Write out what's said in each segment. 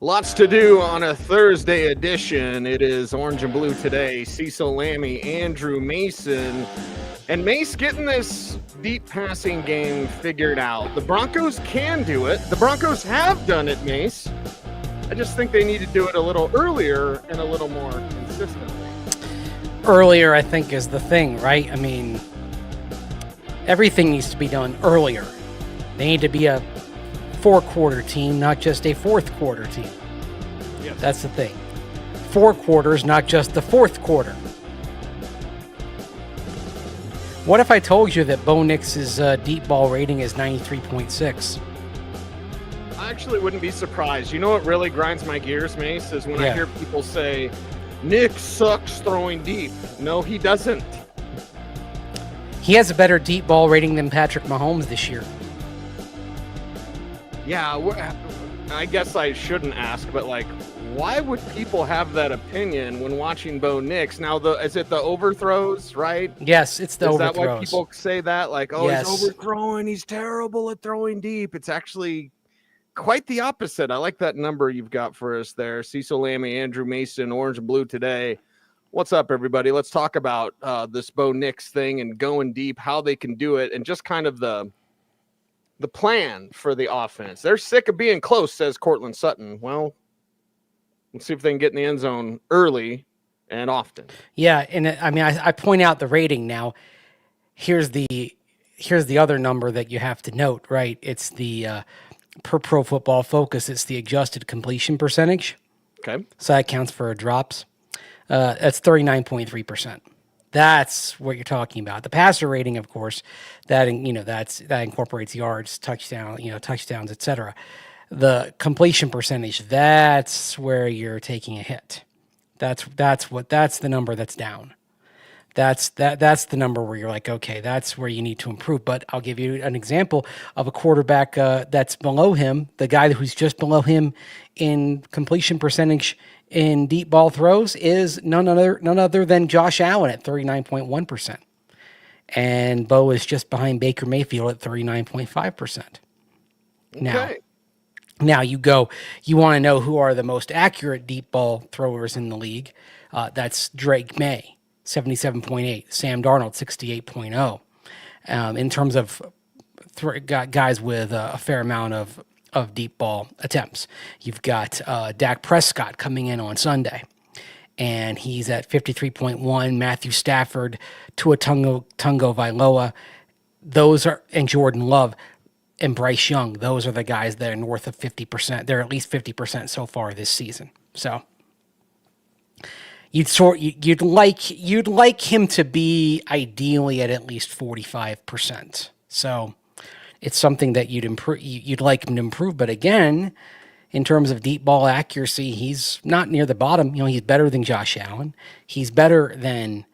Lots to do on a Thursday edition. It is Orange and Blue today. Cecil, Lammey, Andrew Mason. And Mace getting this deep passing game figured out. The Broncos can do it. The Broncos have done it, Mace. I just think they need to do it a little earlier and a little more consistently. Earlier, I think, is the thing, right? I mean, everything needs to be done earlier. They need to be a four-quarter team, not just a fourth-quarter team. Yes. That's the thing. 4 quarters, not just the fourth quarter. What if I told you that Bo Nix's deep ball rating is 93.6? I actually wouldn't be surprised. You know what really grinds my gears, Mace, is when I hear people say, Nick sucks throwing deep. No, he doesn't. He has a better deep ball rating than Patrick Mahomes this year. Yeah, I guess I shouldn't ask, but why would people have that opinion when watching Bo Nix? Now, is it the overthrows, right? Yes, it's the overthrows. Is that why people say that? Yes. He's overthrowing, he's terrible at throwing deep. It's actually quite the opposite. I like that number you've got for us there. Cecil, Lammey, Andrew Mason, Orange and Blue today. What's up, everybody? Let's talk about this Bo Nix thing and going deep, how they can do it, and just kind of the plan for the offense. They're sick of being close, says Courtland Sutton. Well, let's see if they can get in the end zone early and often. Yeah, and I mean, I point out the rating now. Here's the other number that you have to note, right? It's the per Pro Football Focus. It's the adjusted completion percentage. Okay, so that counts for drops. That's 39.3%. That's what you're talking about. The passer rating, of course, that incorporates yards, touchdowns, etc. The completion percentage, that's where you're taking a hit. That's the number that's down. That's the number where you're like, okay, that's where you need to improve. But I'll give you an example of a quarterback that's below him. The guy who's just below him in completion percentage in deep ball throws is none other than Josh Allen at 39.1%. And Bo is just behind Baker Mayfield at 39.5%. Okay. Now you want to know who are the most accurate deep ball throwers in the league. That's Drake May, 77.8, Sam Darnold, 68.0. In terms of guys with a fair amount of deep ball attempts, you've got Dak Prescott coming in on Sunday, and he's at 53.1. Matthew Stafford, Tua Tagovailoa, and Jordan Love and Bryce Young. Those are the guys that are north of 50%. They're at least 50% so far this season. So you'd like him to be ideally at least 45%. So it's something that you'd like him to improve. But again, in terms of deep ball accuracy, he's not near the bottom. He's better than Josh Allen. He's better than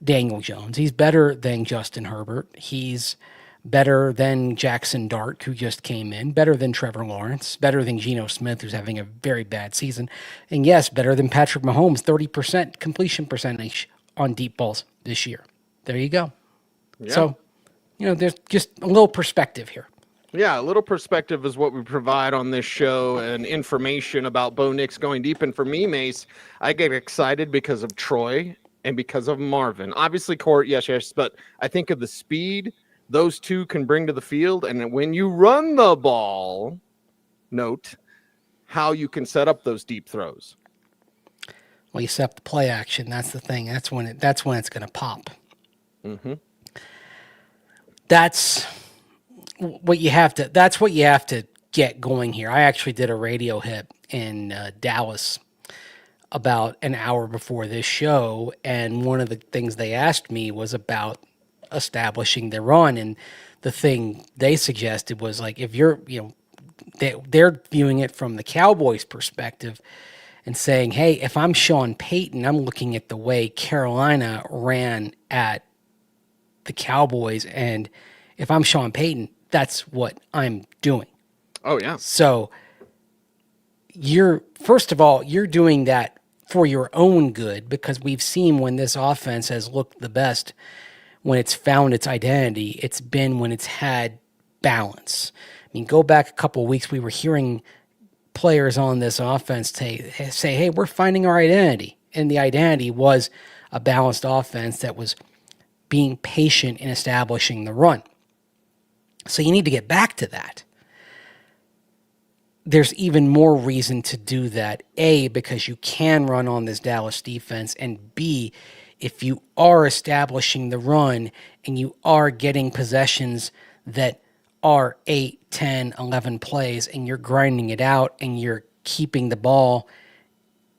Daniel Jones. He's better than Justin Herbert. He's better than Jackson Dart, who just came in. Better than Trevor Lawrence. Better than Geno Smith, who's having a very bad season. And yes, better than Patrick Mahomes, 30% completion percentage on deep balls this year. There you go. Yeah. So, there's just a little perspective here. Yeah, a little perspective is what we provide on this show, and information about Bo Nix going deep. And for me, Mace, I get excited because of Troy and because of Marvin. Obviously, Court, yes, but I think of the speed those two can bring to the field, and when you run the ball, note how you can set up those deep throws. Well, you set up the play action. That's the thing. That's when it's going to pop. Mm-hmm. That's what you have to get going here. I actually did a radio hit in Dallas about an hour before this show, and one of the things they asked me was about establishing their run, and the thing they suggested was if you're, they're viewing it from the Cowboys' perspective and saying, hey, if I'm Sean Payton, I'm looking at the way Carolina ran at the Cowboys, and if I'm Sean Payton, that's what I'm doing. Oh yeah. So first of all, you're doing that for your own good, because we've seen when this offense has looked the best, when it's found its identity, it's been when it's had balance. I mean, go back a couple of weeks, we were hearing players on this offense say, hey, we're finding our identity. And the identity was a balanced offense that was being patient in establishing the run. So you need to get back to that. There's even more reason to do that. A, because you can run on this Dallas defense, and B, if you are establishing the run and you are getting possessions that are 8, 10, 11 plays and you're grinding it out and you're keeping the ball,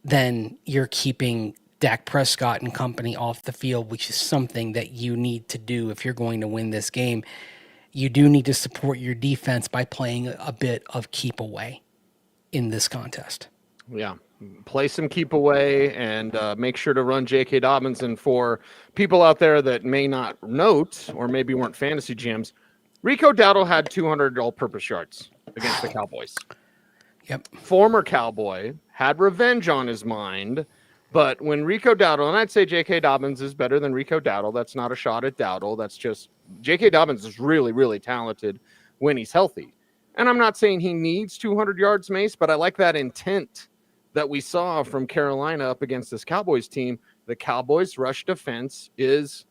then you're keeping Dak Prescott and company off the field, which is something that you need to do if you're going to win this game. You do need to support your defense by playing a bit of keep away in this contest. Yeah. Play some keep away and make sure to run J.K. Dobbins. And for people out there that may not note or maybe weren't fantasy GMs, Rico Dowdle had 200 all-purpose yards against the Cowboys. Yep. Former Cowboy, had revenge on his mind, but when Rico Dowdle, and I'd say J.K. Dobbins is better than Rico Dowdle. That's not a shot at Dowdle. That's just J.K. Dobbins is really, really talented when he's healthy. And I'm not saying he needs 200 yards, Mace, but I like that intent that we saw from Carolina up against this Cowboys team. The Cowboys' rush defense is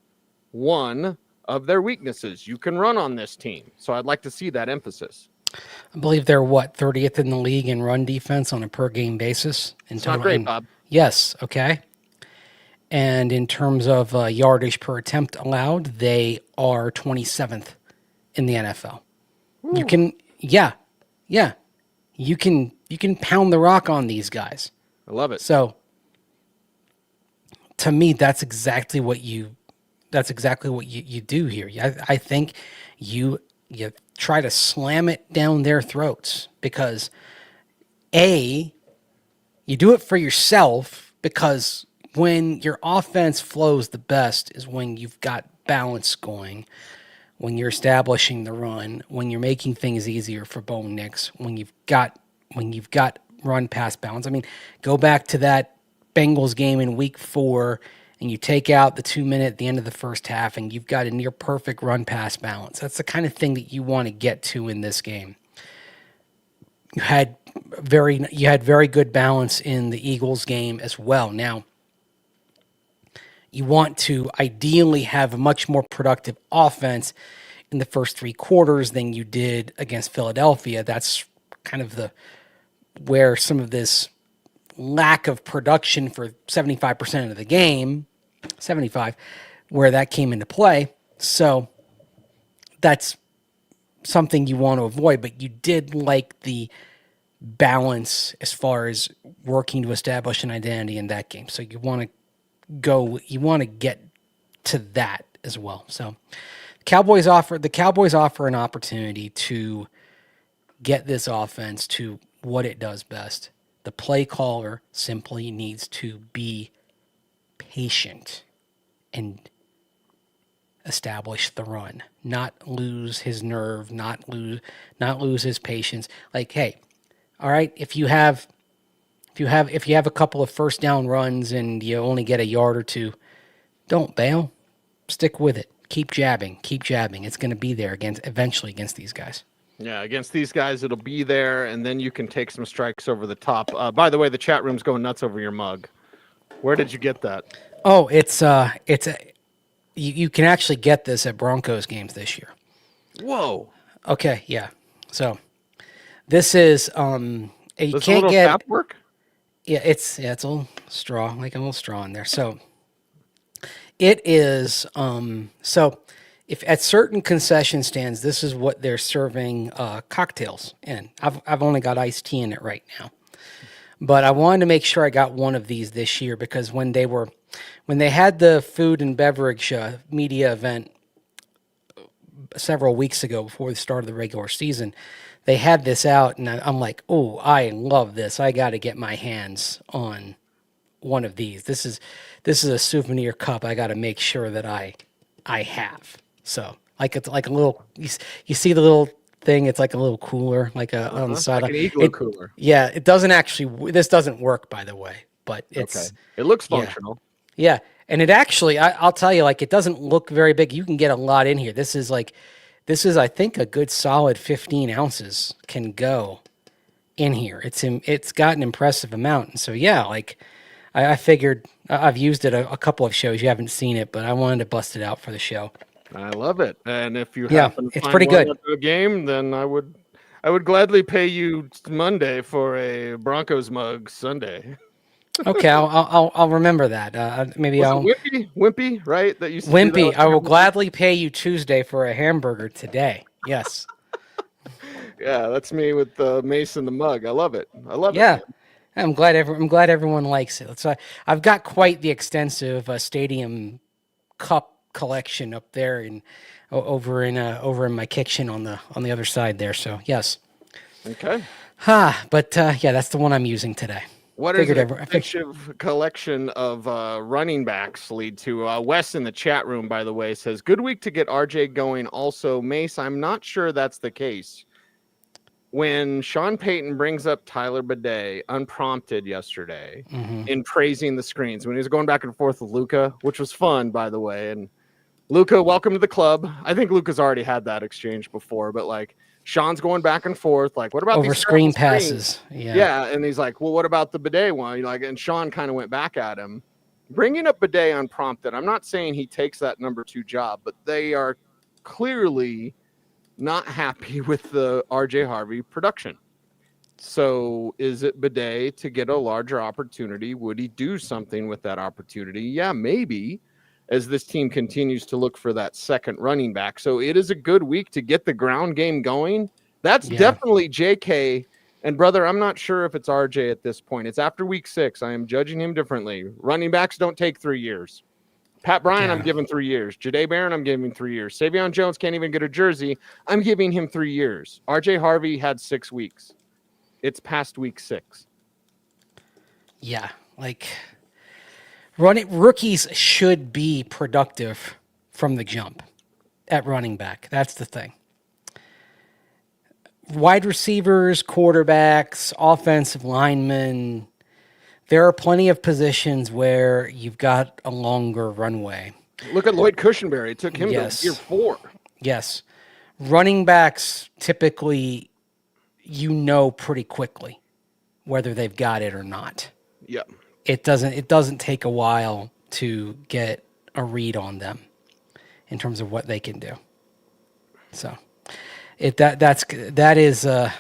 one of their weaknesses. You can run on this team. So I'd like to see that emphasis. I believe they're 30th in the league in run defense on a per game basis. It's not great, Bob. Yes. Okay. And in terms of yardage per attempt allowed, they are 27th in the NFL. Ooh. You can pound the rock on these guys. I love it. So to me, that's exactly what you do here. I think you try to slam it down their throats because you do it for yourself, because when your offense flows the best is when you've got balance going, when you're establishing the run, when you're making things easier for Bo Nix, when you've got run pass balance. I mean, go back to that Bengals game in week 4 and you take out the 2 minute at the end of the first half and you've got a near perfect run pass balance. That's the kind of thing that you want to get to in this game. You had very good balance in the Eagles game as well. Now, you want to ideally have a much more productive offense in the first 3 quarters than you did against Philadelphia. That's kind of where some of this lack of production for 75% of the game, 75, where that came into play. So that's something you want to avoid, but you did like the balance as far as working to establish an identity in that game. So you want to get to that as well. So the Cowboys offer an opportunity to get this offense to what it does best. The play caller simply needs to be patient and establish the run, not lose his nerve, not lose his patience. Like, hey, all right, if you have a couple of first down runs and you only get a yard or two, don't bail. Stick with it. Keep jabbing. It's going to be there eventually against these guys. Yeah, against these guys, it'll be there, and then you can take some strikes over the top. By the way, the chat room's going nuts over your mug. Where did you get that? Oh, you can actually get this at Broncos games this year. Whoa. Okay, yeah. So this is you Does can't a little get tap work? Yeah, it's a little straw, like a little straw in there. So it is so if at certain concession stands, this is what they're serving cocktails in. I've only got iced tea in it right now. But I wanted to make sure I got one of these this year because when they had the food and beverage media event several weeks ago before the start of the regular season, they had this out, and I'm like, oh, I love this. I got to get my hands on one of these. This is a souvenir cup. I got to make sure that I have. So it's like a little. You see the little thing? It's like a little cooler, on the side. Like an igloo cooler. Yeah, it doesn't actually. This doesn't work, by the way, but it's. Okay. It looks functional. Yeah, and it actually, I'll tell you, it doesn't look very big. You can get a lot in here. This is, I think, a good solid 15 ounces can go in here. It's got an impressive amount. And so, yeah, like I figured I've used it a couple of shows. You haven't seen it, but I wanted to bust it out for the show. I love it. And if you Yeah, happen to it's find pretty one good. after a game, then I would gladly pay you Monday for a Broncos mug Sunday. Okay, I'll remember that. Maybe Was I'll it Wimpy, right? That used to do that Wimpy. on I will Hamburger? gladly pay you Tuesday for a hamburger today. Yes. Yeah, that's me with the mace and the mug. I love it. I love it. Yeah. Man. I'm glad everyone likes it. So I've got quite the extensive stadium cup collection up there and over in my kitchen on the other side there. So yes. Okay. But yeah, that's the one I'm using today. What does an extensive collection of running backs lead to? Wes in the chat room, by the way, says, good week to get RJ going. Also, Mace, I'm not sure that's the case. When Sean Payton brings up Tyler Bidet unprompted yesterday in praising the screens, when he was going back and forth with Luka, which was fun, by the way. And Luka, welcome to the club. I think Luka's already had that exchange before, but like, Sean's going back and forth, like, what about over these screen passes? Yeah, and he's like, well, what about the Bidet one? Like, and Sean kind of went back at him, bringing up Bidet unprompted. I'm not saying he takes that number 2 job, but they are clearly not happy with the RJ Harvey production. So, is it Bidet to get a larger opportunity? Would he do something with that opportunity? Yeah, maybe. As this team continues to look for that second running back. So it is a good week to get the ground game going. That's definitely JK. And brother, I'm not sure if it's RJ at this point. It's after week 6. I am judging him differently. Running backs don't take 3 years. Pat Bryant, I'm giving 3 years. Jahdae Barron, I'm giving 3 years. Savion Jones can't even get a jersey. I'm giving him 3 years. RJ Harvey had 6 weeks. It's past week 6. Yeah, like... Rookies should be productive from the jump at running back. That's the thing. Wide receivers, quarterbacks, offensive linemen, there are plenty of positions where you've got a longer runway. Look at Lloyd Cushenberry. It took him to year 4. Yes. Running backs, typically, pretty quickly whether they've got it or not. Yeah. It doesn't take a while to get a read on them in terms of what they can do. So that's the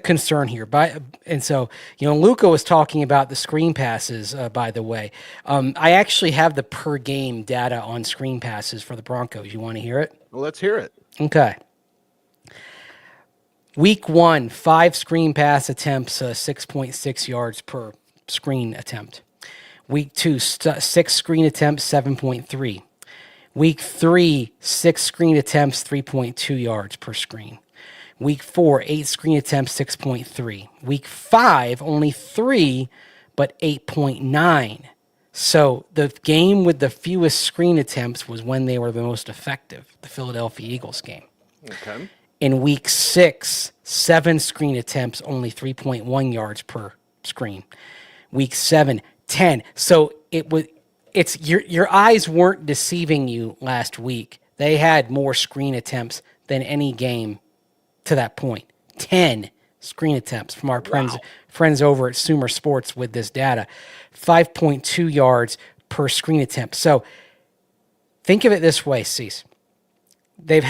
concern here. And so, Luka was talking about the screen passes, by the way. I actually have the per game data on screen passes for the Broncos. You want to hear it? Well, let's hear it. Okay. Week 1, 5 screen pass attempts, 6.6 yards per screen attempt. Week 2, 6 screen attempts, 7.3. Week 3, 6 screen attempts, 3.2 yards per screen. Week 4, 8 screen attempts, 6.3. Week 5, only 3, but 8.9. So the game with the fewest screen attempts was when they were the most effective, the Philadelphia Eagles game. Okay. In week 6, 7 screen attempts, only 3.1 yards per screen. Week 7, 10. So it's your eyes weren't deceiving you last week. They had more screen attempts than any game to that point. 10 screen attempts from our friends over at Sumer Sports with this data. 5.2 yards per screen attempt. So think of it this way, Cecil. They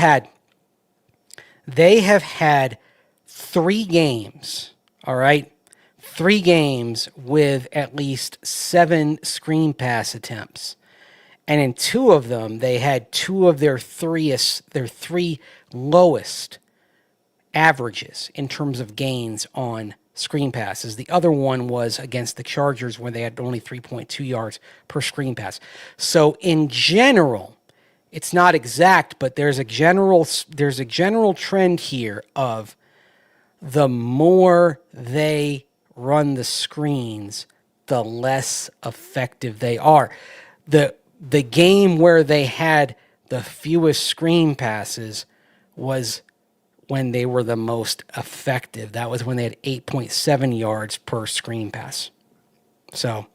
have had 3 games, all right? 3 games with at least 7 screen pass attempts. And in 2 of them, they had 2 of their 3 lowest averages in terms of gains on screen passes. The other one was against the Chargers where they had only 3.2 yards per screen pass. So in general, it's not exact, but there's a general trend here of the more they run the screens, the less effective they are. The game where they had the fewest screen passes was when they were the most effective. That was when they had 8.7 yards per screen pass. So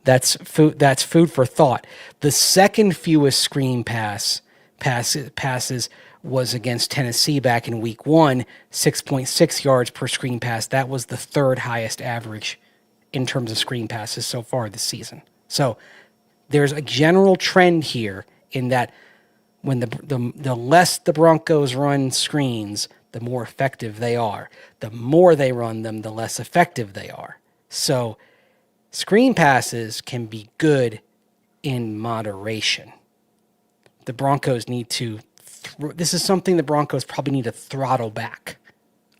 that's food for thought. The second fewest screen passes was against Tennessee back in week 1, 6.6 yards per screen pass. That was the third highest average in terms of screen passes so far this season. So there's a general trend here in that when the less the Broncos run screens, the more effective they are. The more they run them, the less effective they are. So screen passes can be good in moderation. The Broncos need to, this is something the Broncos probably need to throttle back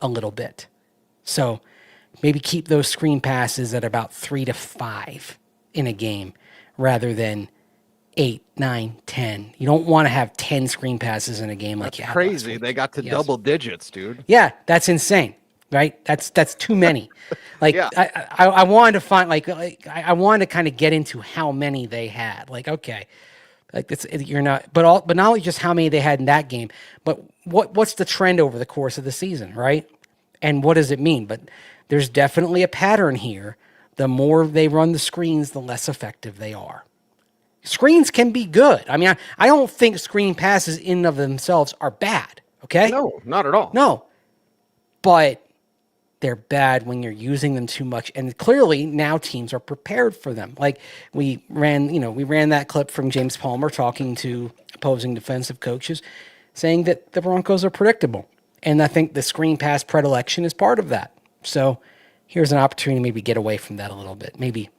a little bit. So maybe keep those screen passes at about 3 to 5 in a game rather than 8, 9, 10. You don't want to have 10 screen passes in a game like you had last Crazy. week. They got to double digits, dude. Yeah, that's insane, right? That's too many. Like Yeah. I wanted to find I wanted to kind of get into how many they had. Like, okay, like you're not, but not only just how many they had in that game, but what's the trend over the course of the season, right? And what does it mean? But there's definitely a pattern here. The more they run the screens, the less effective they are. Screens can be good. I mean, I don't think screen passes in and of themselves are bad, okay? No, not at all. No. But they're bad when you're using them too much. And clearly now teams are prepared for them. Like we ran that clip from James Palmer talking to opposing defensive coaches saying that the Broncos are predictable. And I think the screen pass predilection is part of that. So here's an opportunity to maybe get away from that a little bit. Maybe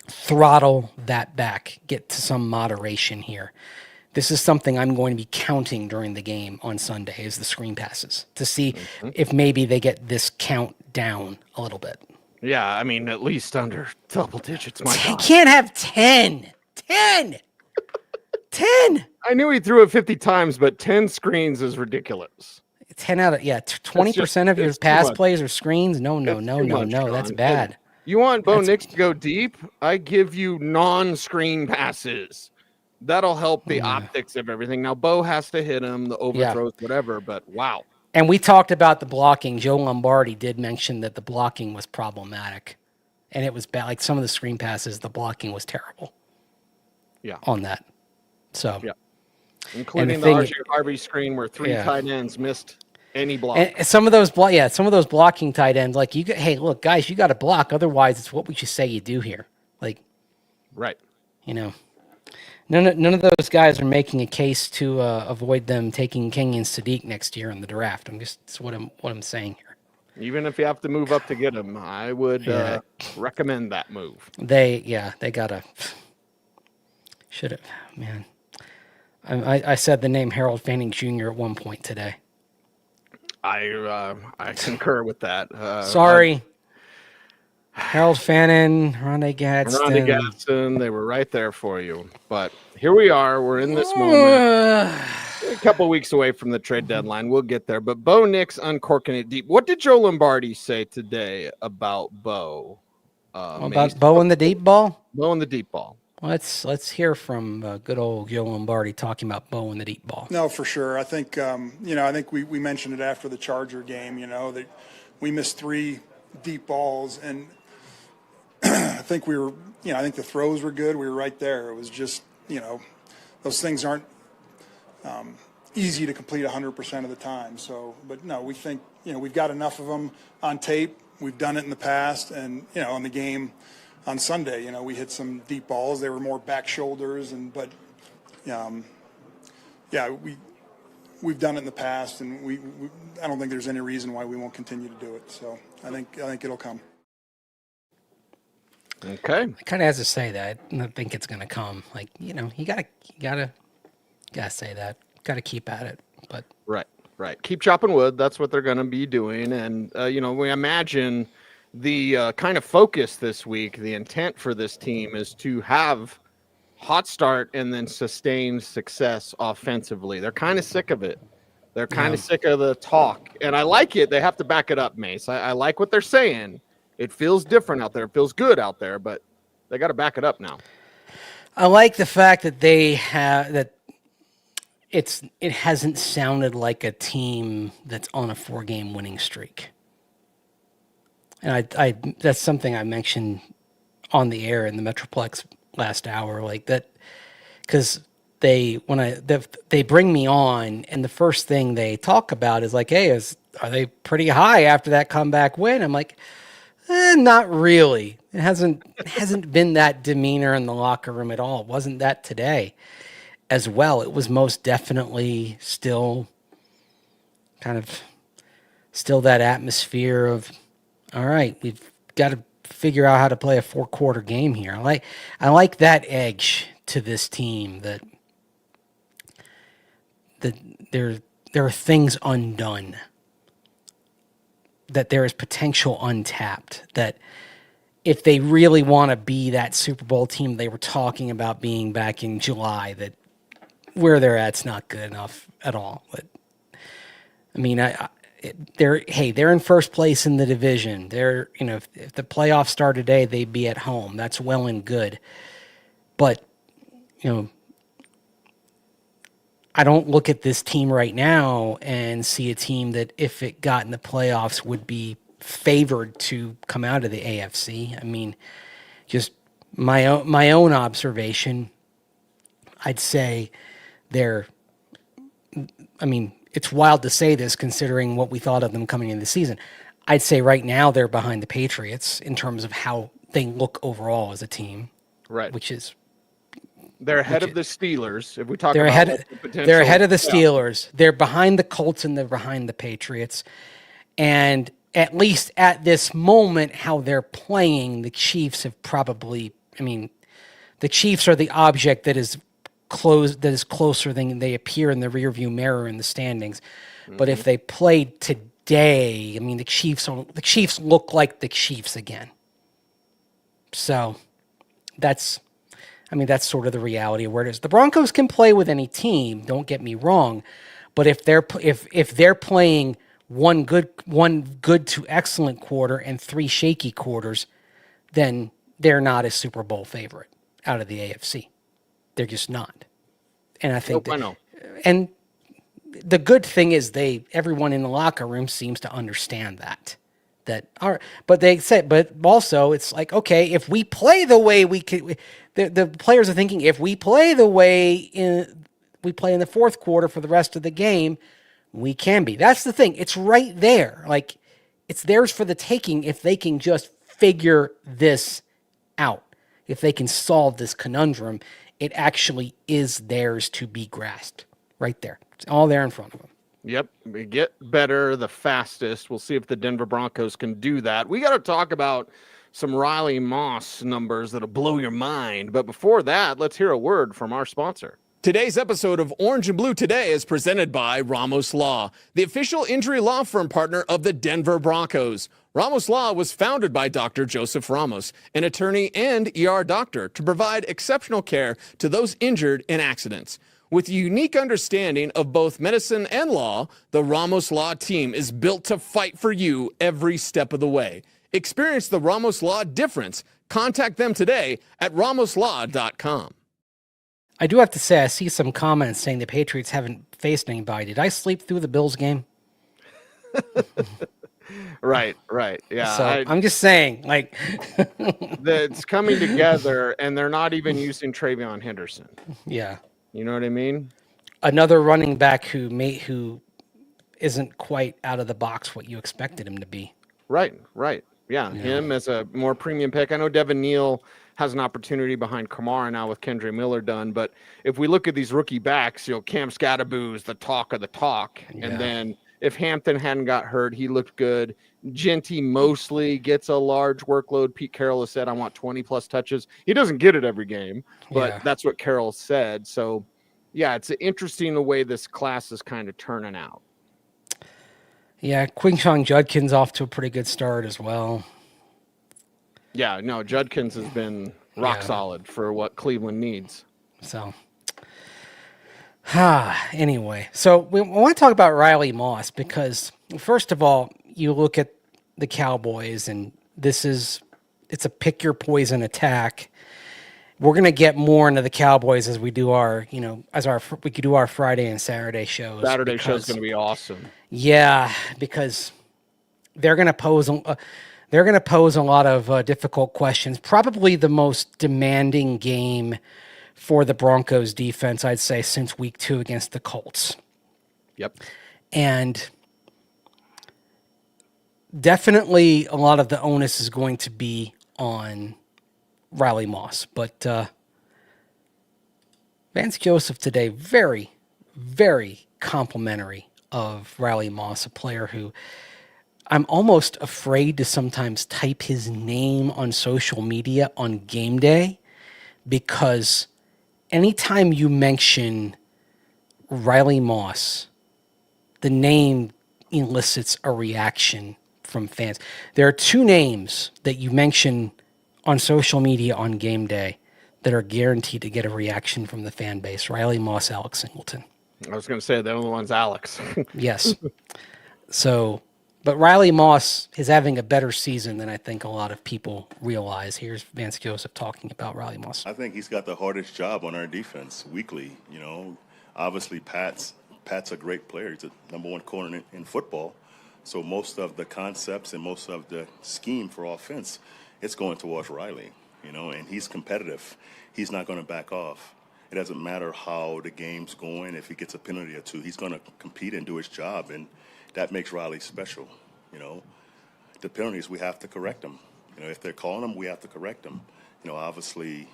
throttle that back, get to some moderation here. This is something I'm going to be counting during the game on Sunday is the screen passes to see if maybe they get this count down a little bit. Yeah, I mean, at least under double digits, my You God. can't have 10. 10. 10. I knew he threw it 50 times, but 10 screens is ridiculous. 10 out of, 20% of your it's too pass much. plays are screens. No, It's too much, that's Sean. bad. You want Bo Nix to go deep? I give you non-screen passes. That'll help the optics of everything. Now, Bo has to hit him, the overthrows, whatever, but wow. And we talked about the blocking. Joe Lombardi did mention that the blocking was problematic. And it was bad. Like some of the screen passes, the blocking was terrible. Yeah. On that. So. Yeah. Including the RJ Harvey screen where 3 tight ends missed any block. And some of those blocking tight ends, like hey, look, guys, you got to block. Otherwise, it's what we should say you do here. Like, right. None of those guys are making a case to avoid them taking Kenyon Sadiq next year in the draft. That's what I'm saying here. Even if you have to move up to get him, I would recommend that move. They gotta should have, man. I said the name Harold Fanning Jr. at one point today. I concur with that. Sorry. Harold Fannin, Rondé Gadsden. They were right there for you. But here we are. We're in this moment. A couple weeks away from the trade deadline. We'll get there. But Bo Nix uncorking it deep. What did Joe Lombardi say today about Bo? About Bo and the deep ball? Bo and the deep ball. Let's hear from good old Joe Lombardi talking about Bo and the deep ball. No, for sure. I think I think we mentioned it after the Charger game. That we missed 3 deep balls, and I think we were. I think the throws were good. We were right there. It was just those things aren't easy to complete 100% of the time. So, but no, we think we've got enough of them on tape. We've done it in the past, and in the game on Sunday, we hit some deep balls. They were more back shoulders, but we've done it in the past, and I don't think there's any reason why we won't continue to do it. So I think it'll come. Okay. I kind of has to say that. I think it's going to come. Like you gotta say that. Got to keep at it. But right. Keep chopping wood. That's what they're going to be doing, and we imagine. The kind of focus this week, the intent for this team is to have hot start and then sustained success offensively. They're kind of sick of it. They're kind of sick of the talk. And I like it. They have to back it up, Mace. I like what they're saying. It feels different out there. It feels good out there, but they got to back it up now. I like the fact that they have that it hasn't sounded like a team that's on a 4-game winning streak. And I that's something I mentioned on the air in the Metroplex last hour, like that, because they bring me on, and the first thing they talk about is like, hey, are they pretty high after that comeback win? I'm like, not really. It hasn't been that demeanor in the locker room at all. It wasn't that today as well. It was most definitely still that atmosphere of, all right, we've got to figure out how to play a 4-quarter game here. I like that edge to this team that there are things undone, that there is potential untapped, that if they really want to be that Super Bowl team they were talking about being back in July, that where they're at's not good enough at all. But I mean, they're in first place in the division. They're, if the playoffs start today, they'd be at home. That's well and good. But, I don't look at this team right now and see a team that, if it got in the playoffs, would be favored to come out of the AFC. I mean, just my own observation, I'd say it's wild to say this considering what we thought of them coming into the season. I'd say right now they're behind the Patriots in terms of how they look overall as a team. Right. Which is... They're ahead of the Steelers. If we talk they're about they're ahead of the Steelers. They're behind the Colts and they're behind the Patriots. And at least at this moment, how they're playing, the Chiefs have probably... the Chiefs are the object that is closer than they appear in the rearview mirror in the standings. Mm-hmm. But if they played today, the Chiefs look like the Chiefs again. So that's sort of the reality of where it is. The Broncos can play with any team, don't get me wrong, but if they're playing one good to excellent quarter and 3 shaky quarters, then they're not a Super Bowl favorite out of the AFC. They're just not. And I think I know. And the good thing is everyone in the locker room seems to understand that. But also it's like, okay, if we play the way we could, the players are thinking, if we play the way we play in the fourth quarter for the rest of the game, we can be. That's the thing. It's right there. Like, it's theirs for the taking if they can just figure this out. If they can solve this conundrum, it actually is theirs to be grasped. Right there. It's all there in front of them. Yep. We get better the fastest. We'll see if the Denver Broncos can do that. We got to talk about some Riley Moss numbers that'll blow your mind. But before that, let's hear a word from our sponsor. Today's episode of Orange and Blue Today is presented by Ramos Law, the official injury law firm partner of the Denver Broncos. Ramos Law was founded by Dr. Joseph Ramos, an attorney and ER doctor, to provide exceptional care to those injured in accidents. With a unique understanding of both medicine and law, the Ramos Law team is built to fight for you every step of the way. Experience the Ramos Law difference. Contact them today at ramoslaw.com. I do have to say, I see some comments saying the Patriots haven't faced anybody. Did I sleep through the Bills game? Right. Yeah. So I'm just saying, like, it's coming together, and they're not even using Travion Henderson. Yeah. You know what I mean? Another running back who isn't quite out of the box what you expected him to be. Right. Yeah, him as a more premium pick. I know Devin Neal has an opportunity behind Kamara now with Kendre Miller done, but if we look at these rookie backs, Cam Scatterboo is the talk of the talk. Yeah. And then if Hampton hadn't got hurt, he looked good. Genty mostly gets a large workload. Pete Carroll has said, I want 20-plus touches. He doesn't get it every game, but that's what Carroll said. So, yeah, it's interesting the way this class is kind of turning out. Yeah, Quinshon Judkins off to a pretty good start as well. Yeah, no, Judkins has been rock solid for what Cleveland needs. So, anyway, so we want to talk about Riley Moss because, first of all, you look at the Cowboys, and it's a pick your poison attack. We're going to get more into the Cowboys as we do our Friday and Saturday shows. Saturday show's going to be awesome. Yeah, because they're going to pose a lot of difficult questions. Probably the most demanding game for the Broncos defense, I'd say, since week 2 against the Colts. Yep. And definitely a lot of the onus is going to be on Riley Moss. But Vance Joseph today, very, very complimentary of Riley Moss, a player who I'm almost afraid to sometimes type his name on social media on game day, because anytime you mention Riley Moss, the name elicits a reaction from fans. There are 2 names that you mention on social media on game day that are guaranteed to get a reaction from the fan base: Riley Moss, Alex Singleton. I was going to say the only one's Alex. Yes. So, but Riley Moss is having a better season than I think a lot of people realize. Here's Vance Joseph talking about Riley Moss. I think he's got the hardest job on our defense weekly. Obviously Pat's a great player. He's the number 1 corner in football. So most of the concepts and most of the scheme for offense, it's going towards Riley, and he's competitive. He's not going to back off. It doesn't matter how the game's going. If he gets a penalty or 2, he's going to compete and do his job, and that makes Riley special. The penalties, we have to correct them. If they're calling them, we have to correct them. Obviously,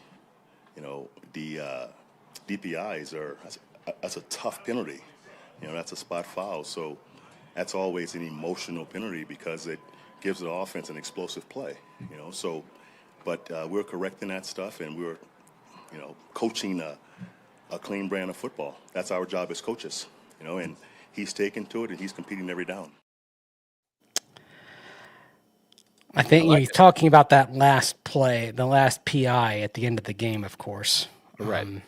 the DPIs that's a tough penalty. That's a spot foul. So that's always an emotional penalty because it gives the offense an explosive play. But we're correcting that stuff, and we're, coaching a clean brand of football. That's our job as coaches, and he's taking to it and he's competing every down. I think he's talking about that last play, the last PI at the end of the game, of course. Right.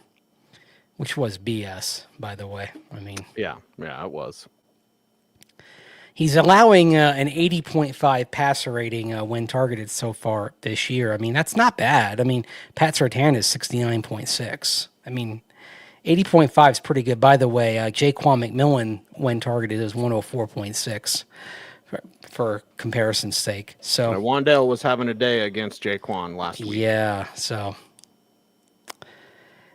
Which was BS, by the way. Yeah, it was. He's allowing an 80.5 passer rating when targeted so far this year. That's not bad. Pat Surtain is 69.6. 80.5 is pretty good. By the way, Jaquan McMillan, when targeted, is 104.6 for comparison's sake. So Wandale was having a day against Jaquan last week. Yeah, so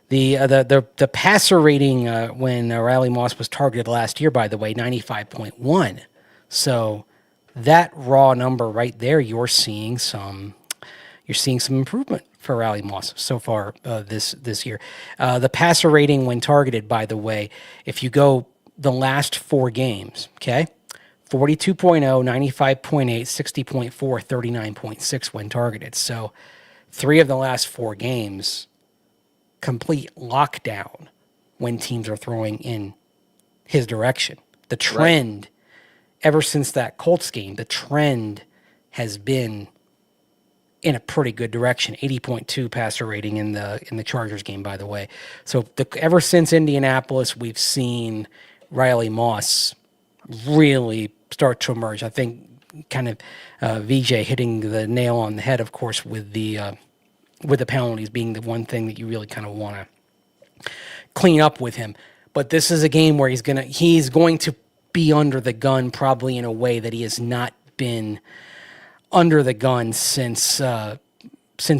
the passer rating when Riley Moss was targeted last year, by the way, 95.1. So that raw number right there, you're seeing some improvement for Riley Moss so far this year. The passer rating when targeted, by the way, if you go the last 4 games, okay, 42.0, 95.8, 60.4, 39.6 when targeted. So 3 of the last 4 games, complete lockdown when teams are throwing in his direction. The trend, ever since that Colts game, the trend has been in a pretty good direction. 80.2 passer rating in the Chargers game, by the way. So ever since Indianapolis, we've seen Riley Moss really start to emerge. I think kind of VJ hitting the nail on the head, of course, with the penalties being the one thing that you really kind of want to clean up with him. But this is a game where he's going to be under the gun probably in a way that he has not been under the gun since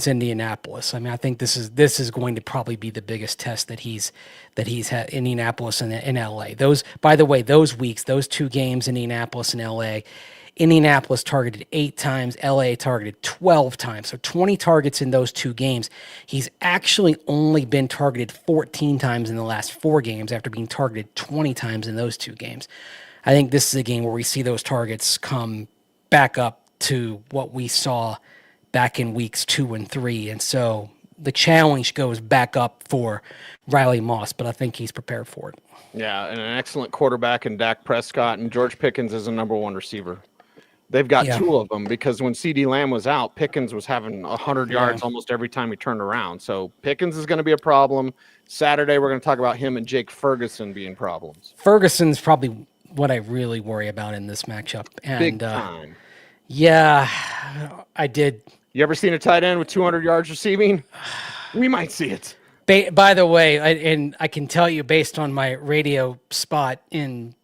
Indianapolis. I think this is going to probably be the biggest test that he's had, Indianapolis and in LA. By the way, those weeks, those 2 games, Indianapolis and LA, Indianapolis targeted 8 times, LA targeted 12 times. So 20 targets in those 2 games. He's actually only been targeted 14 times in the last 4 games after being targeted 20 times in those 2 games. I think this is a game where we see those targets come back up to what we saw back in weeks 2 and 3. And so the challenge goes back up for Riley Moss, but I think he's prepared for it. Yeah, and an excellent quarterback in Dak Prescott, and George Pickens is a number 1 receiver. They've got 2 of them because when CeeDee Lamb was out, Pickens was having 100 yards almost every time he turned around. So Pickens is going to be a problem. Saturday, we're going to talk about him and Jake Ferguson being problems. Ferguson's probably what I really worry about in this matchup. And, big time. Yeah, I did. You ever seen a tight end with 200 yards receiving? We might see it. By the way, and I can tell you based on my radio spot in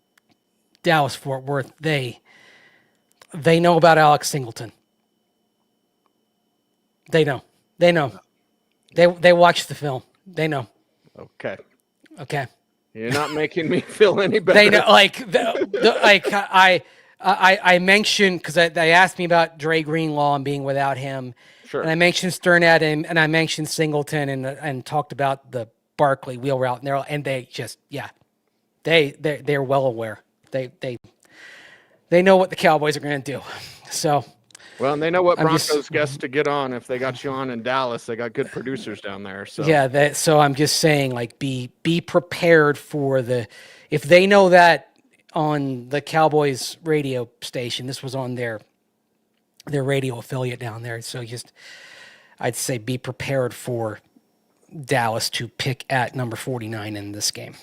Dallas-Fort Worth, they know about Alex Singleton. They know. They watch the film. They know. Okay. Okay. You're not making me feel any better. They know. Like I mentioned because they asked me about Dre Greenlaw and being without him, Sure. and I mentioned Sternad and I mentioned Singleton and talked about the Barkley wheel route and they just they're well aware. They know what the Cowboys are going to do. So. Well, and they know what Broncos guests to get on. If they got you on in Dallas, they got good producers down there. So yeah, so I'm just saying, like, be prepared for if they know that on the Cowboys radio station, this was on their radio affiliate down there. So I'd say be prepared for Dallas to pick at number 49 in this game.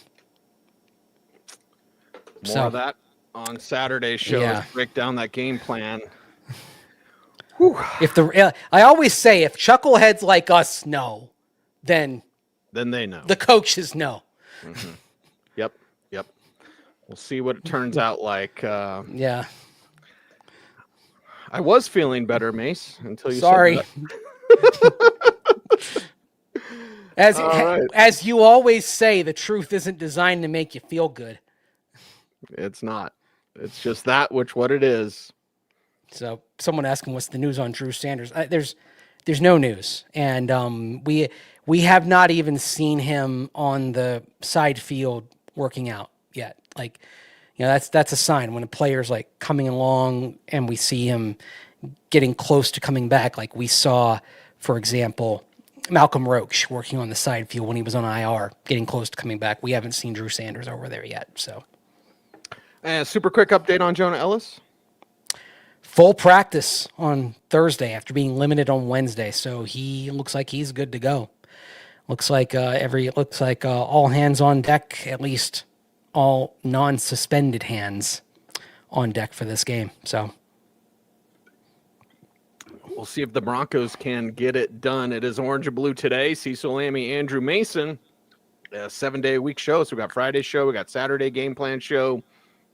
More of that on Saturday's show. Yeah. Let's break down that game plan. I always say if chuckleheads like us know, then they know. The coaches know. Mm-hmm. Yep. We'll see what it turns out like. Yeah. I was feeling better, Mace, until you Sorry. said that. As you always say, the truth isn't designed to make you feel good. It's not. It's just what it is. So someone asking what's the news on Drew Sanders. There's no news. And we have not even seen him on the side field working out yet. Like, that's a sign when a player's like coming along and we see him getting close to coming back. Like we saw, for example, Malcolm Roach working on the side field when he was on IR, getting close to coming back. We haven't seen Drew Sanders over there yet. So, super quick update on Jonah Ellis. Full practice on Thursday after being limited on Wednesday, so he looks like he's good to go. Looks like all hands on deck, at least all non-suspended hands on deck for this game. So we'll see if the Broncos can get it done. It is Orange and Blue today. Cecil, Lammey, Andrew Mason. A 7-day-a-week show. So we got Friday show, we got Saturday game plan show,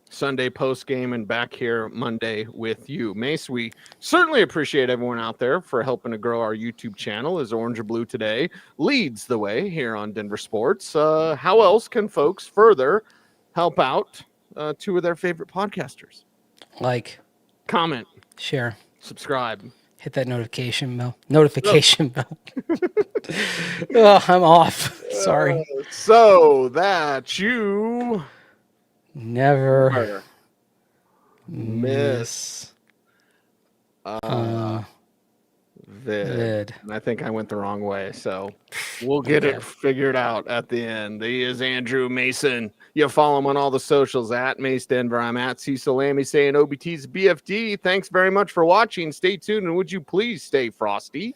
Sunday post game, and back here Monday with you. Mace, we certainly appreciate everyone out there for helping to grow our YouTube channel as Orange or Blue Today leads the way here on Denver Sports. How else can folks further help out two of their favorite podcasters? Like, comment, share, subscribe, hit that notification bell. Bell. Oh, I'm off. Sorry. So that you never miss vid. And I think I went the wrong way, so we'll get it figured out at the end. He is Andrew Mason. You follow him on all the socials at Mace Denver. I'm at Cecil Lammey saying OBT's BFD. Thanks very much for watching. Stay tuned, and would you please stay frosty?